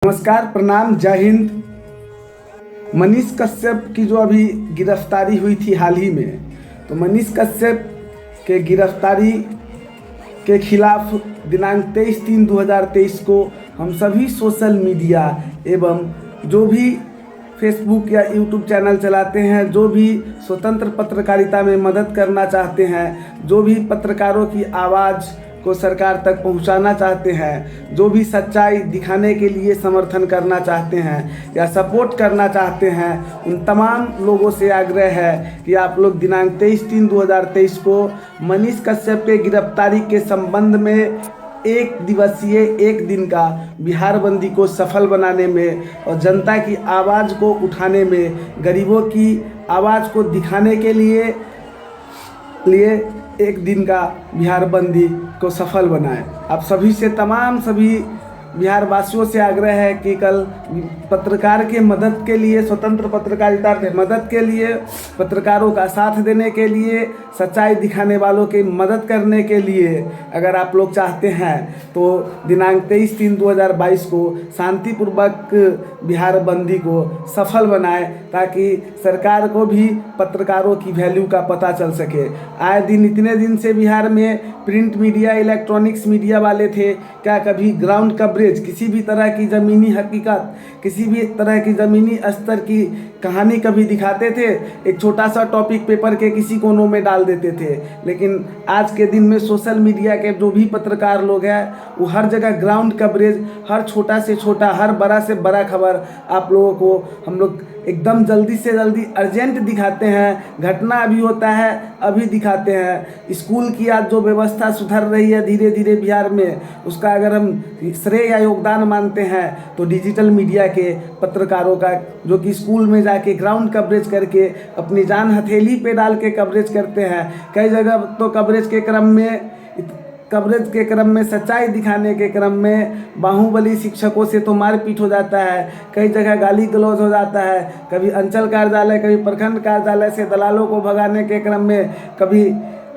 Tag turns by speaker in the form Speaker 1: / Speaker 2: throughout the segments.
Speaker 1: नमस्कार, प्रणाम, जय हिंद। मनीष कश्यप की जो अभी गिरफ्तारी हुई थी हाल ही में, तो मनीष कश्यप के गिरफ्तारी के खिलाफ दिनांक 23/3/2023 को हम सभी सोशल मीडिया एवं जो भी फेसबुक या यूट्यूब चैनल चलाते हैं, जो भी स्वतंत्र पत्रकारिता में मदद करना चाहते हैं, जो भी पत्रकारों की आवाज़ को सरकार तक पहुंचाना चाहते हैं, जो भी सच्चाई दिखाने के लिए समर्थन करना चाहते हैं या सपोर्ट करना चाहते हैं, उन तमाम लोगों से आग्रह है कि आप लोग दिनांक 23/3/2023 को मनीष कश्यप के गिरफ्तारी के संबंध में एक दिवसीय एक दिन का बिहार बंदी को सफल बनाने में और जनता की आवाज़ को उठाने में, गरीबों की आवाज़ को दिखाने के लिए एक दिन का बिहार बंदी को सफल बनाएं। आप सभी से सभी बिहार वासियों से आग्रह है कि कल पत्रकार के मदद के लिए, स्वतंत्र पत्रकारिता के मदद के लिए, पत्रकारों का साथ देने के लिए, सच्चाई दिखाने वालों की मदद करने के लिए अगर आप लोग चाहते हैं तो दिनांक 23/3/2022 को शांतिपूर्वक बिहार बंदी को सफल बनाएं, ताकि सरकार को भी पत्रकारों की वैल्यू का पता चल सके। आए दिन इतने दिन से बिहार में प्रिंट मीडिया, इलेक्ट्रॉनिक्स मीडिया वाले थे, क्या कभी ग्राउंड कवरेज, किसी भी तरह की ज़मीनी हकीकत, किसी भी तरह की ज़मीनी स्तर की कहानी कभी दिखाते थे? एक छोटा सा टॉपिक पेपर के किसी कोनों में डाल देते थे। लेकिन आज के दिन में सोशल मीडिया के जो भी पत्रकार लोग हैं, वो हर जगह ग्राउंड कवरेज, हर छोटा से छोटा, हर बड़ा से बड़ा खबर आप लोगों को हम लोग एकदम जल्दी से जल्दी अर्जेंट दिखाते हैं। घटना अभी होता है अभी दिखाते हैं। स्कूल की आज जो व्यवस्था सुधर रही है धीरे धीरे बिहार में, उसका अगर हम श्रेय या योगदान मानते हैं तो डिजिटल मीडिया के पत्रकारों का, जो कि स्कूल में जाके ग्राउंड कवरेज करके अपनी जान हथेली पे डाल के कवरेज करते हैं। कई जगह तो कवरेज के क्रम में सच्चाई दिखाने के क्रम में बाहुबली शिक्षकों से तो मारपीट हो जाता है, कई जगह गाली गलौज हो जाता है, कभी अंचल कार्यालय, कभी प्रखंड कार्यालय से दलालों को भगाने के क्रम में कभी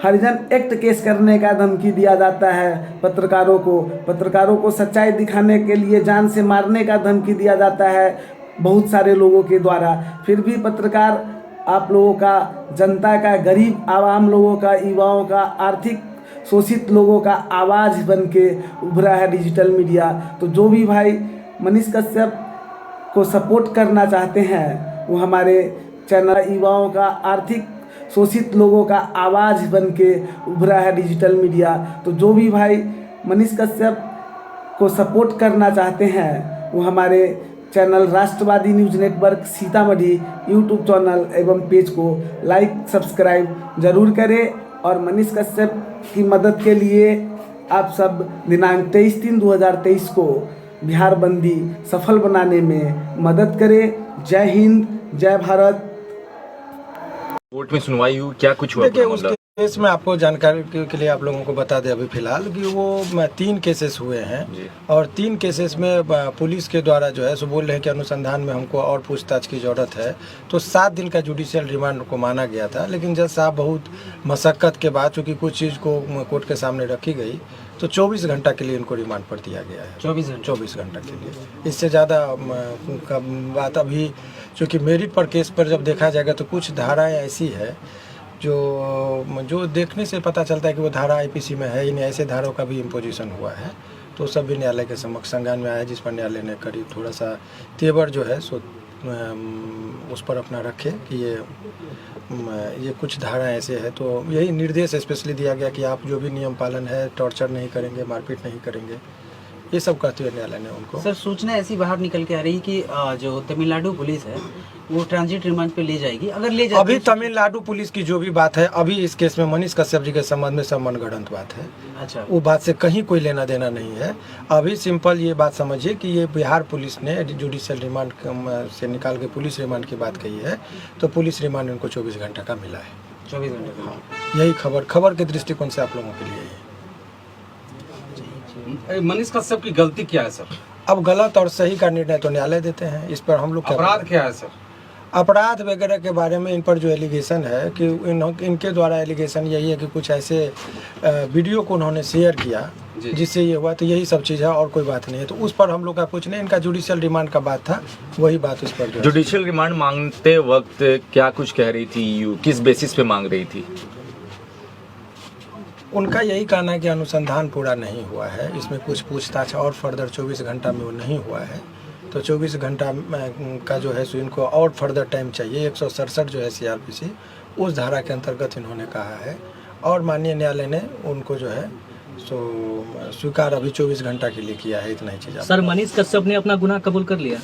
Speaker 1: हरिजन एक्ट केस करने का धमकी दिया जाता है। पत्रकारों को सच्चाई दिखाने के लिए जान से मारने का धमकी दिया जाता है बहुत सारे लोगों के द्वारा। फिर भी पत्रकार आप लोगों का, जनता का, गरीब आवाम लोगों का, युवाओं का, आर्थिक शोषित लोगों का आवाज़ बन के उभरा है डिजिटल मीडिया। तो जो भी भाई मनीष कश्यप को सपोर्ट करना चाहते हैं, वो हमारे चैनल, युवाओं का, आर्थिक शोषित लोगों का आवाज़ बन के उभरा है डिजिटल मीडिया। तो जो भी भाई मनीष कश्यप को सपोर्ट करना चाहते हैं, वो हमारे चैनल राष्ट्रवादी news network Sitamarhi YouTube channel एवं पेज को लाइक, सब्सक्राइब जरूर करें। और मनीष कश्यप की मदद के लिए आप सब दिनांक 23/3/2023 को बिहार बंदी सफल बनाने में मदद करें। जय हिंद, जय भारत।
Speaker 2: कोर्ट में सुनवाई हुई, क्या कुछ हुआ?
Speaker 3: देखिए, उस केस में आपको जानकारी के लिए आप लोगों को बता दें अभी फिलहाल कि वो 3 केसेस हुए हैं और 3 केसेस में पुलिस के द्वारा जो है सो बोल रहे हैं कि अनुसंधान में हमको और पूछताछ की ज़रूरत है। तो 7 दिन का जुडिशियल रिमांड को माना गया था, लेकिन जज साहब बहुत मशक्क़त के बाद, चूँकि कुछ चीज़ को कोर्ट के सामने रखी गई, तो 24 घंटा के लिए इनको रिमांड पर दिया गया है। 24 घंटा के लिए, इससे ज़्यादा बात अभी, चूँकि मेरिट पर केस पर जब देखा जाएगा तो कुछ धाराएँ ऐसी है जो देखने से पता चलता है कि वो धारा आईपीसी में है ही नहीं। ऐसे धाराओं का भी इम्पोजिशन हुआ है, तो सब भी न्यायालय के समक्ष संज्ञान में आया, जिस पर न्यायालय ने करीब थोड़ा सा तेवर जो है सो उस पर अपना रखे कि ये कुछ धाराएं ऐसे है। तो यही निर्देश स्पेशली दिया गया कि आप जो भी नियम पालन है, टॉर्चर नहीं करेंगे, मारपीट नहीं करेंगे, ये सब कहते हुए न्यायालय ने उनको।
Speaker 4: सर, सूचना ऐसी बाहर निकल के आ रही कि जो तमिलनाडु पुलिस है वो ट्रांजिट रिमांड पे ले जाएगी। अगर ले जाएगी,
Speaker 3: अभी तमिलनाडु पुलिस की जो भी बात है, अभी इस केस में मनीष कश्यप जी के संबंध में सब मनगढ़ंत बात है।
Speaker 4: अच्छा,
Speaker 3: वो बात से कहीं कोई लेना देना नहीं है। अभी सिंपल ये बात समझिए कि ये बिहार पुलिस ने जुडिशियल रिमांड से निकाल के पुलिस रिमांड की बात कही है, तो पुलिस रिमांड उनको 24 घंटे का मिला है।
Speaker 4: 24 घंटे का।
Speaker 3: हाँ, यही खबर के दृष्टिकोण से आप लोगों के लिए है।
Speaker 5: मनीष कश्यप की गलती क्या है सर?
Speaker 3: अब गलत और सही का निर्णय तो न्यायालय देते हैं, इस पर हम लोग
Speaker 5: अपराध क्या है सर?
Speaker 3: अपराध वगैरह के बारे में इन पर जो एलिगेशन है कि इनके द्वारा एलिगेशन यही है कि कुछ ऐसे वीडियो को उन्होंने शेयर किया जिससे ये हुआ, तो यही सब चीज़ है और कोई बात नहीं है। तो उस पर हम लोग का कुछ नहीं, इनका जुडिशियल रिमांड का बात था, वही बात उस पर जो
Speaker 2: जुडिशियल रिमांड मांगते वक्त क्या कुछ कह रही थी यू, किस बेसिस पे मांग रही थी?
Speaker 3: उनका यही कहना है कि अनुसंधान पूरा नहीं हुआ है, इसमें कुछ पूछताछ और फर्दर 24 घंटा में वो नहीं हुआ है, तो 24 घंटा का जो है सो इनको और फर्दर टाइम चाहिए। 167 जो है CRPC उस धारा के अंतर्गत इन्होंने कहा है और माननीय न्यायालय ने उनको जो है सो स्वीकार अभी 24 घंटा के लिए किया है। इतना ही चीज़।
Speaker 5: सर, मनीष कश्यप ने अपना गुनाह कबूल कर लिया?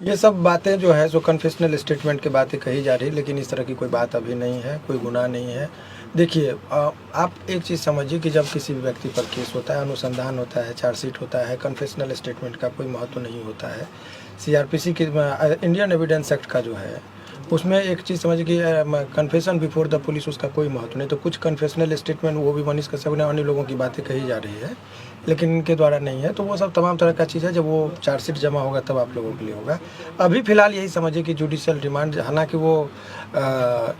Speaker 3: ये सब बातें जो है सो कन्फेशनल स्टेटमेंट की बातें कही जा रही, लेकिन इस तरह की कोई बात अभी नहीं है, कोई गुनाह नहीं है। देखिए, आप एक चीज़ समझिए कि जब किसी व्यक्ति पर केस होता है, अनुसंधान होता है, चार्जशीट होता है, कन्फेशनल स्टेटमेंट का कोई महत्व नहीं होता है। CRPC की इंडियन एविडेंस एक्ट का जो है उसमें एक चीज़ समझिए कि कन्फेशन बिफोर द पुलिस उसका कोई महत्व नहीं। तो कुछ कन्फेशनल स्टेटमेंट वो भी मनीष कश्यप ने अन्य लोगों की बातें कही जा रही है, लेकिन इनके द्वारा नहीं है। तो वो सब तमाम तरह का चीज़ है, जब वो चार्जशीट जमा होगा तब आप लोगों के लिए होगा। अभी फ़िलहाल यही समझिए कि जुडिशियल रिमांड, हालांकि वो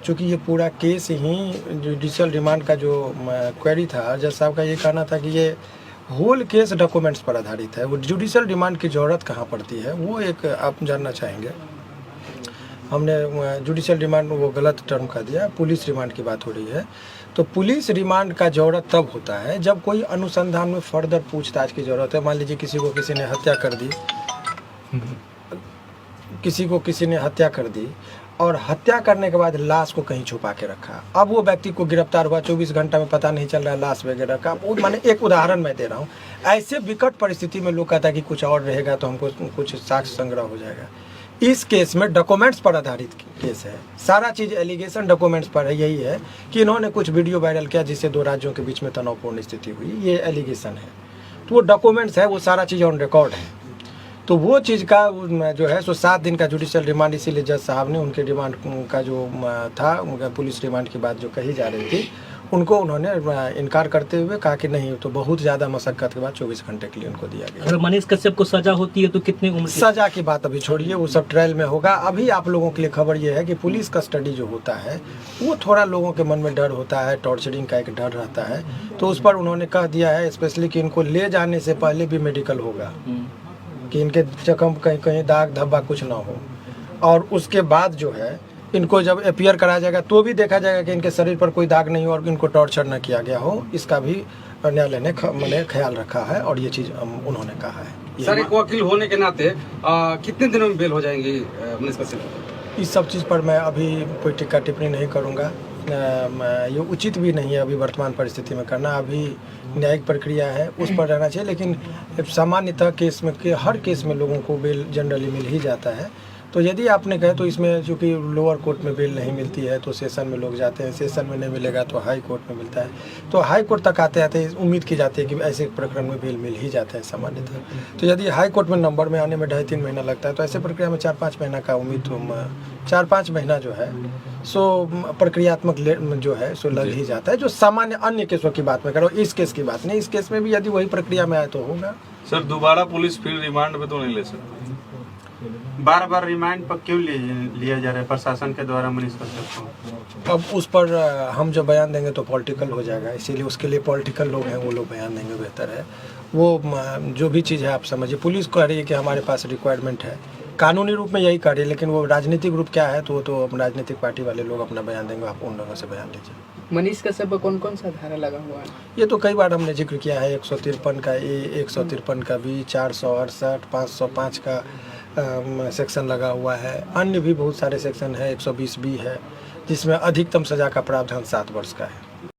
Speaker 3: चूँकि ये पूरा केस ही जुडिशियल रिमांड का जो क्वेरी था, जज साहब का ये कहना था कि ये होल केस डॉक्यूमेंट्स पर आधारित है, वो जुडिशियल रिमांड की ज़रूरत कहाँ पड़ती है, वो एक आप जानना चाहेंगे। हमने जुडिशियल रिमांड वो गलत टर्म का दिया, पुलिस रिमांड की बात हो रही है। तो पुलिस रिमांड का ज़रूरत तब होता है जब कोई अनुसंधान में फर्दर पूछताछ की ज़रूरत है। मान लीजिए किसी ने हत्या कर दी, किसी ने हत्या कर दी और हत्या करने के बाद लाश को कहीं छुपा के रखा। अब वो व्यक्ति को गिरफ्तार हुआ, 24 घंटा में पता नहीं चल रहा है लाश वगैरह का। वो माने एक उदाहरण मैं दे रहा हूँ। ऐसे विकट परिस्थिति में लोग कहता है कि कुछ और रहेगा तो हमको कुछ साक्ष्य संग्रह हो जाएगा। इस केस में डॉक्यूमेंट्स पर आधारित केस है, सारा चीज़ एलिगेशन डॉक्यूमेंट्स पर है। यही है कि इन्होंने कुछ वीडियो वायरल किया जिससे दो राज्यों के बीच में तनावपूर्ण स्थिति हुई, ये एलिगेशन है। तो वो डॉक्यूमेंट्स है, वो सारा चीज़ ऑन रिकॉर्ड है। तो वो चीज़ का जो है सो 7 दिन का जुडिशियल रिमांड, इसीलिए जज साहब ने उनके रिमांड का जो था, पुलिस रिमांड की बात जो कही जा रही थी, उनको उन्होंने इनकार करते हुए कहा कि नहीं, तो बहुत ज़्यादा मशक्क़त के बाद 24 घंटे के लिए उनको दिया गया।
Speaker 5: अगर मनीष कश्यप को सजा होती है तो कितनी उम्र?
Speaker 3: सजा की बात अभी छोड़िए, वो सब ट्रायल में होगा। अभी आप लोगों के लिए खबर ये है कि पुलिस कस्टडी जो होता है वो थोड़ा लोगों के मन में डर होता है, टॉर्चरिंग का एक डर रहता है। तो उस पर उन्होंने कह दिया है स्पेशली कि इनको ले जाने से पहले भी मेडिकल होगा, कि इनके जख्म कहीं कहीं दाग धब्बा कुछ ना हो, और उसके बाद जो है इनको जब अपियर कराया जाएगा तो भी देखा जाएगा कि इनके शरीर पर कोई दाग नहीं हो और इनको टॉर्चर न किया गया हो। इसका भी न्यायालय ने मैंने ख्याल रखा है और ये चीज़ उन्होंने कहा है।
Speaker 6: सर, एक वकील होने के नाते कितने दिनों में बेल हो जाएंगी मनीष कश्यप?
Speaker 3: इस सब चीज़ पर मैं अभी कोई टिक्का टिप्पणी नहीं करूँगा, ये उचित भी नहीं है अभी वर्तमान परिस्थिति में करना। अभी न्यायिक प्रक्रिया है, उस पर रहना चाहिए। लेकिन सामान्यतः केस में हर केस में लोगों को बेल जनरली मिल ही जाता है। तो यदि आपने कहे तो इसमें चूँकि लोअर कोर्ट में बेल नहीं मिलती है तो सेशन में लोग जाते हैं, सेशन में नहीं मिलेगा तो हाई कोर्ट में मिलता है। तो हाई कोर्ट तक आते आते उम्मीद की जाती है कि ऐसे प्रकरण में बेल मिल ही जाता है सामान्यतः। तो यदि हाई कोर्ट में नंबर में आने में 2.5-3 महीना लगता है, तो ऐसे प्रक्रिया में 4-5 महीना का उम्मीद, 4-5 महीना जो है सो प्रक्रियात्मक जो है सो लग ही जाता है। जो सामान्य अन्य केसों की बात में करो, इस केस की बात नहीं। इस केस में भी यदि वही प्रक्रिया में आए तो होगा।
Speaker 7: सर, दोबारा पुलिस फिर रिमांड पे तो नहीं ले सकती?
Speaker 8: बार बार रिमांड पर क्यों लिया जा रहा है प्रशासन के द्वारा मनीष कश्यप को?
Speaker 3: अब उस पर हम जब बयान देंगे तो पॉलिटिकल हो जाएगा, इसीलिए उसके लिए पॉलिटिकल लोग हैं, वो लोग बयान देंगे, बेहतर है। वो जो भी चीज़ है आप समझिए, पुलिस कह रही है कि हमारे पास रिक्वायरमेंट है, कानूनी रूप में यही कह रही है, लेकिन वो राजनीतिक रूप क्या है तो राजनीतिक पार्टी वाले लोग अपना बयान देंगे, आप उन लोगों से बयान लीजिए।
Speaker 9: मनीष कश्यप पर कौन कौन सा धारा लगा हुआ है?
Speaker 3: ये तो कई बार हमने जिक्र किया है, 153 का ए, 153 का बी, 468, 505 का सेक्शन लगा हुआ है। अन्य भी बहुत सारे सेक्शन है, 120 बी है, जिसमें अधिकतम सज़ा का प्रावधान 7 वर्ष का है।